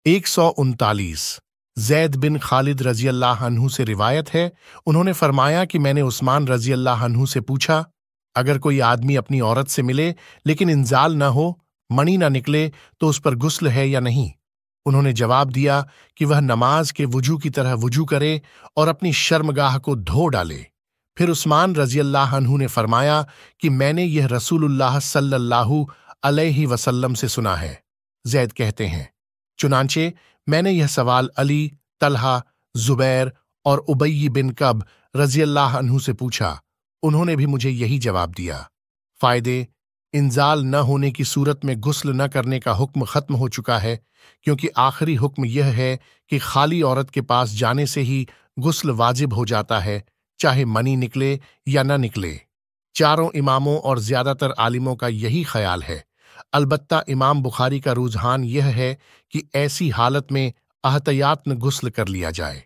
139 जैद बिन खालिद रजी अल्लाह अन्हु से रिवायत है, उन्होंने फरमाया कि मैंने उस्मान रजी अल्लाह अन्हु से पूछा, अगर कोई आदमी अपनी औरत से मिले लेकिन इंजाल न हो, मणि न निकले, तो उस पर गुस्ल है या नहीं। उन्होंने जवाब दिया कि वह नमाज के वुजू की तरह वुजू करे और अपनी शर्मगाह को धो डाले। फिर उस्मान रजी अल्लाह अन्हु ने फरमाया कि मैंने यह रसूलुल्लाह सल्लल्लाहु अलैहि वसल्लम से सुना है। जैद कहते हैं, चुनांचे मैंने यह सवाल अली, तलहा, जुबैर और उबई बिन कब रजी अल्लाह अन्हु से पूछा। उन्होंने भी मुझे यही जवाब दिया। फायदे: इंजाल न होने की सूरत में गुस्ल न करने का हुक्म खत्म हो चुका है, क्योंकि आखिरी हुक्म यह है कि खाली औरत के पास जाने से ही गुस्ल वाजिब हो जाता है, चाहे मनी निकले या न निकले। चारों इमामों और ज्यादातर आलिमों का यही ख्याल है। अलबत्ता इमाम बुखारी का रुझान यह है कि ऐसी हालत में अहतियातन गुस्ल कर लिया जाए।